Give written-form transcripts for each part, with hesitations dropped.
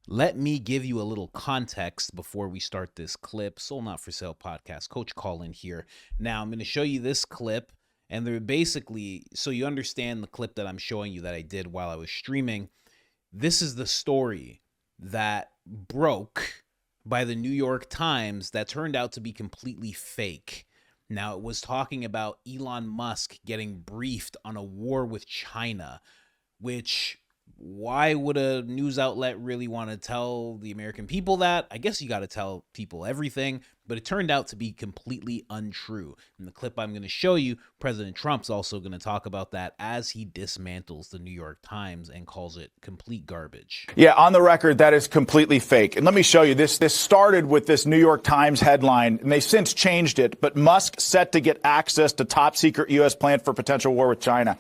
Let me give you a little context before we start this clip. Sold Not For Sale podcast. Coach Colin here. Now, I'm going to show you this clip, and they're basically, so you understand the clip that I'm showing you that I did while I was streaming. This is the story that broke by the New York Times that turned out to be completely fake. Now, it was talking about Elon Musk getting briefed on a war with China, which, why would a news outlet really want to tell the American people that? I guess you got to tell people everything, but it turned out to be completely untrue. In the clip I'm going to show you, President Trump's also going to talk about that as he dismantles the New York Times and calls it complete garbage. Yeah, on the record, that is completely fake. And let me show you this. This started with this New York Times headline, and they've since changed it. But Musk set to get access to top secret U.S. plan for potential war with China.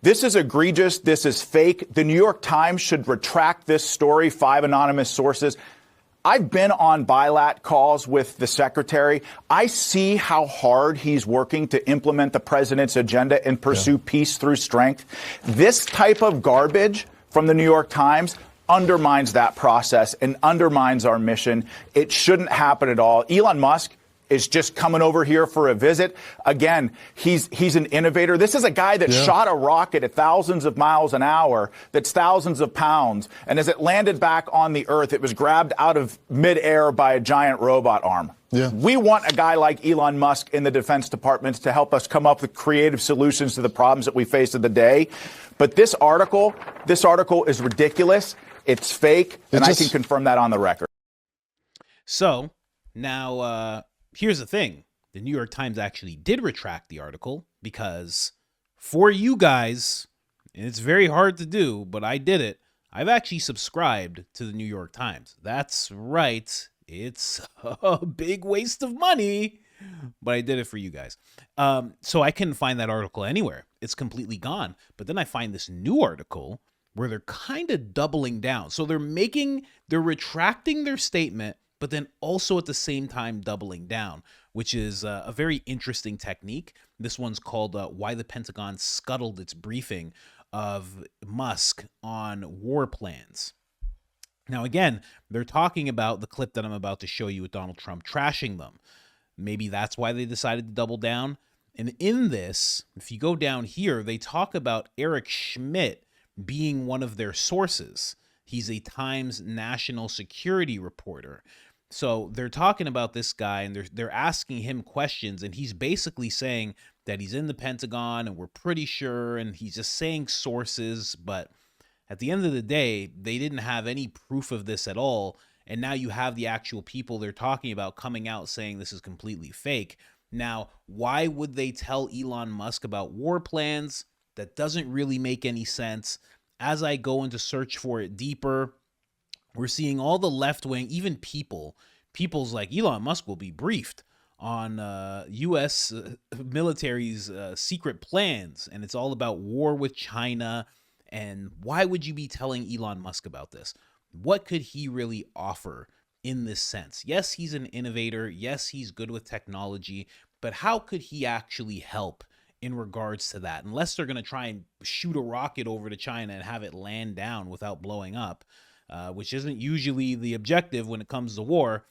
This is egregious. This is fake. The New York Times should retract this story. 5 anonymous sources. I've been on bilat calls with the secretary. I see how hard he's working to implement the president's agenda and pursue peace through strength. This type of garbage from the New York Times undermines that process and undermines our mission. It shouldn't happen at all. Elon Musk is just coming over here for a visit. Again, he's an innovator. This is a guy that shot a rocket at thousands of miles an hour that's thousands of pounds. And as it landed back on the Earth, it was grabbed out of midair by a giant robot arm. Yeah. We want a guy like Elon Musk in the Defense Department to help us come up with creative solutions to the problems that we face of the day. But this article is ridiculous. It's fake. And I can confirm that on the record. So now, here's the thing. The New York Times actually did retract the article because for you guys, and it's very hard to do, but I did it, I've actually subscribed to the New York Times. That's right. It's a big waste of money, but I did it for you guys. So I couldn't find that article anywhere. It's completely gone. But then I find this new article where they're kind of doubling down. So they're retracting their statement, but then also at the same time doubling down, which is a very interesting technique. This one's called Why the Pentagon Scuttled Its Briefing of Musk on War Plans. Now, again, they're talking about the clip that I'm about to show you with Donald Trump trashing them. Maybe that's why they decided to double down. And in this, if you go down here, they talk about Eric Schmidt being one of their sources. He's a Times national security reporter. So they're talking about this guy and they're asking him questions, and he's basically saying that he's in the Pentagon and we're pretty sure, and he's just saying sources, but at the end of the day, they didn't have any proof of this at all. And now you have the actual people they're talking about coming out saying this is completely fake. Now, why would they tell Elon Musk about war plans? That doesn't really make any sense. As I go into search for it deeper, we're seeing all the left-wing, even people's like Elon Musk will be briefed on U.S. military's secret plans, and it's all about war with China. And why would you be telling Elon Musk about this? What could he really offer in this sense? Yes, he's an innovator. Yes, he's good with technology. But how could he actually help in regards to that? Unless they're going to try and shoot a rocket over to China and have it land down without blowing up, which isn't usually the objective when it comes to war.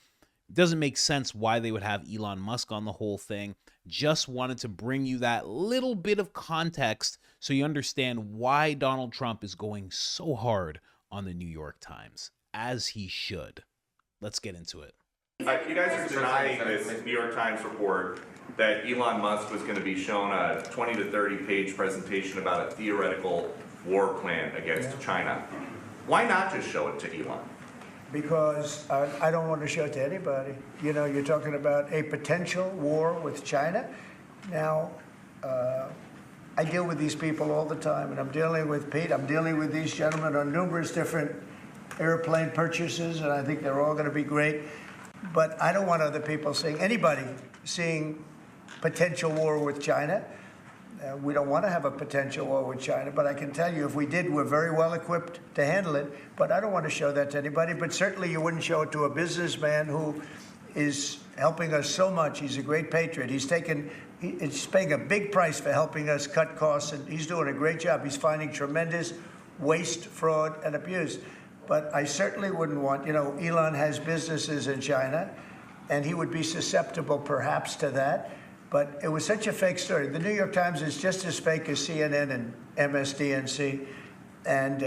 It doesn't make sense why they would have Elon Musk on the whole thing. Just wanted to bring you that little bit of context so you understand why Donald Trump is going so hard on the New York Times, as he should. Let's get into it. You guys are denying this New York Times report that Elon Musk was going to be shown a 20 to 30 page presentation about a theoretical war plan against China. Why not just show it to Elon? Because I don't want to show it to anybody. You know, you're talking about a potential war with China. Now, I deal with these people all the time, and I'm dealing with Pete. I'm dealing with these gentlemen on numerous different airplane purchases, and I think they're all going to be great. But I don't want other people anybody seeing potential war with China. We don't want to have a potential war with China, but I can tell you if we did, we're very well equipped to handle it. But I don't want to show that to anybody. But certainly you wouldn't show it to a businessman who is helping us so much. He's a great patriot. He's paying a big price for helping us cut costs, and he's doing a great job. He's finding tremendous waste, fraud, and abuse. But I certainly wouldn't want, Elon has businesses in China, and he would be susceptible perhaps to that. But it was such a fake story. The New York Times is just as fake as CNN and MSNBC. And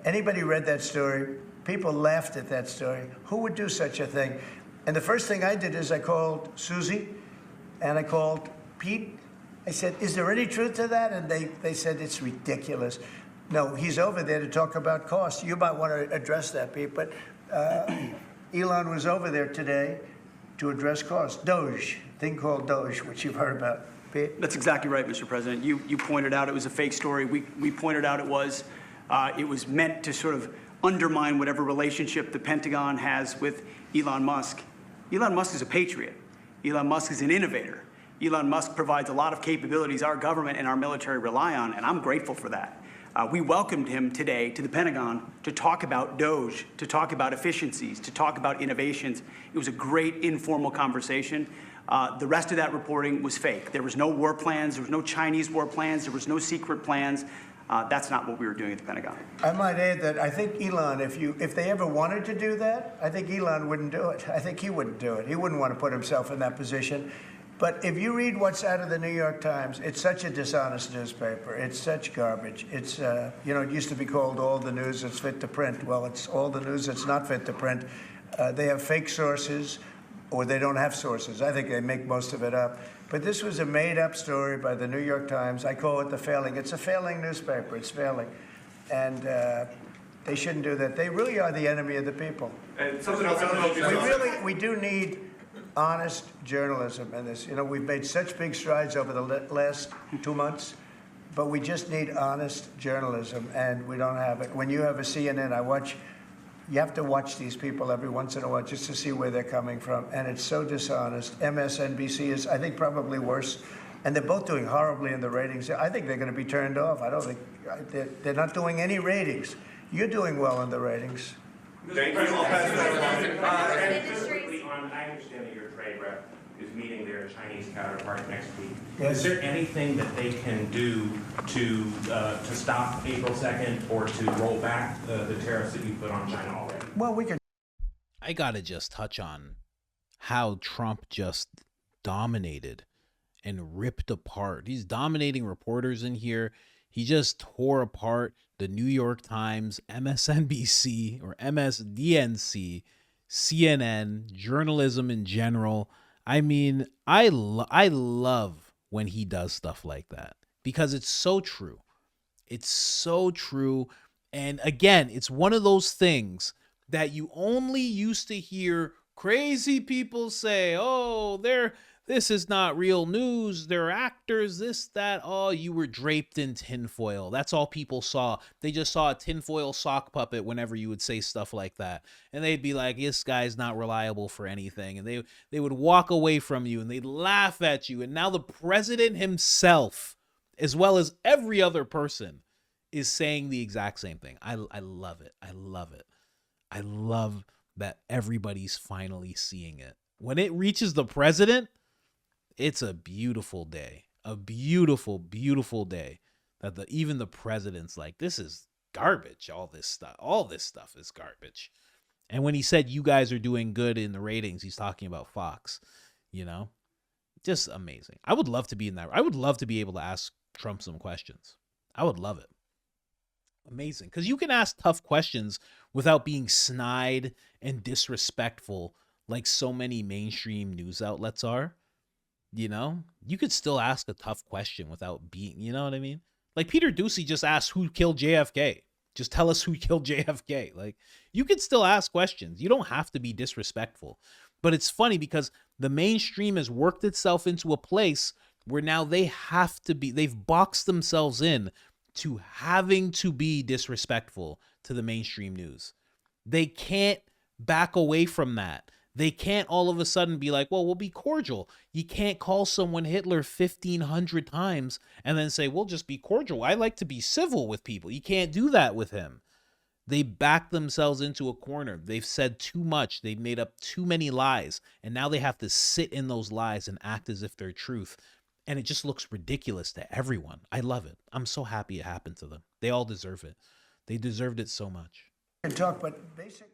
anybody read that story, people laughed at that story. Who would do such a thing? And the first thing I did is I called Susie and I called Pete. I said, is there any truth to that? And they said, it's ridiculous. No, he's over there to talk about costs. You might want to address that, Pete. But Elon was over there today to address costs. Doge, thing called Doge, which you've heard about. Pete? That's exactly right, Mr. President. You pointed out it was a fake story. We pointed out it was meant to sort of undermine whatever relationship the Pentagon has with Elon Musk. Elon Musk is a patriot. Elon Musk is an innovator. Elon Musk provides a lot of capabilities our government and our military rely on, and I'm grateful for that. We welcomed him today to the Pentagon to talk about Doge, to talk about efficiencies, to talk about innovations. It was a great informal conversation. The rest of that reporting was fake. There was no war plans. There was no Chinese war plans. There was no secret plans. That's not what we were doing at the Pentagon. I might add that I think Elon, if they ever wanted to do that, I think Elon wouldn't do it. I think he wouldn't do it. He wouldn't want to put himself in that position. But if you read what's out of the New York Times, it's such a dishonest newspaper. It's such garbage. It's, it used to be called all the news that's fit to print. Well, it's all the news that's not fit to print. They have fake sources, or they don't have sources. I think they make most of it up. But this was a made-up story by the New York Times. I call it the failing. It's a failing newspaper. It's failing. And they shouldn't do that. They really are the enemy of the people. And something else. We do need honest journalism in this. We've made such big strides over the last 2 months, but we just need honest journalism, and we don't have it. When you have a CNN, you have to watch these people every once in a while just to see where they're coming from, and it's so dishonest. MSNBC is, I think, probably worse, and they're both doing horribly in the ratings. I think they're going to be turned off. I don't think they're not doing any ratings. You're doing well in the ratings. Thank you. I'll pass it on. I understand that your trade rep is meeting their Chinese counterpart next week. Yes. Is there anything that they can do to stop April 2nd or to roll back the tariffs that you put on China already? Well, we can. I gotta just touch on how Trump just dominated and ripped apart. He's dominating reporters in here. He just tore apart the New York Times, MSNBC or MSDNC, CNN, journalism in general. I mean, I love when he does stuff like that because it's so true. It's so true. And again, it's one of those things that you only used to hear crazy people say, oh, this is not real news. They're actors, this, that. Oh, you were draped in tinfoil. That's all people saw. They just saw a tinfoil sock puppet whenever you would say stuff like that. And they'd be like, this guy's not reliable for anything. And they would walk away from you and they'd laugh at you. And now the president himself, as well as every other person, is saying the exact same thing. I love it. I love it. I love that everybody's finally seeing it. When it reaches the president, it's a beautiful day. A beautiful, beautiful day that even the president's like, this is garbage. All this stuff is garbage. And when he said you guys are doing good in the ratings, he's talking about Fox, just amazing. I would love to be in that. I would love to be able to ask Trump some questions. I would love it. Amazing. Because you can ask tough questions without being snide and disrespectful like so many mainstream news outlets are. You could still ask a tough question without being, you know what I mean? Like Peter Doocy just asked who killed JFK. Just tell us who killed JFK. Like, you could still ask questions. You don't have to be disrespectful. But it's funny because the mainstream has worked itself into a place where now they've boxed themselves in to having to be disrespectful to the mainstream news. They can't back away from that. They can't all of a sudden be like, well, we'll be cordial. You can't call someone Hitler 1,500 times and then say, we'll just be cordial. I like to be civil with people. You can't do that with him. They back themselves into a corner. They've said too much. They've made up too many lies. And now they have to sit in those lies and act as if they're truth. And it just looks ridiculous to everyone. I love it. I'm so happy it happened to them. They all deserve it. They deserved it so much. can talk, but basically.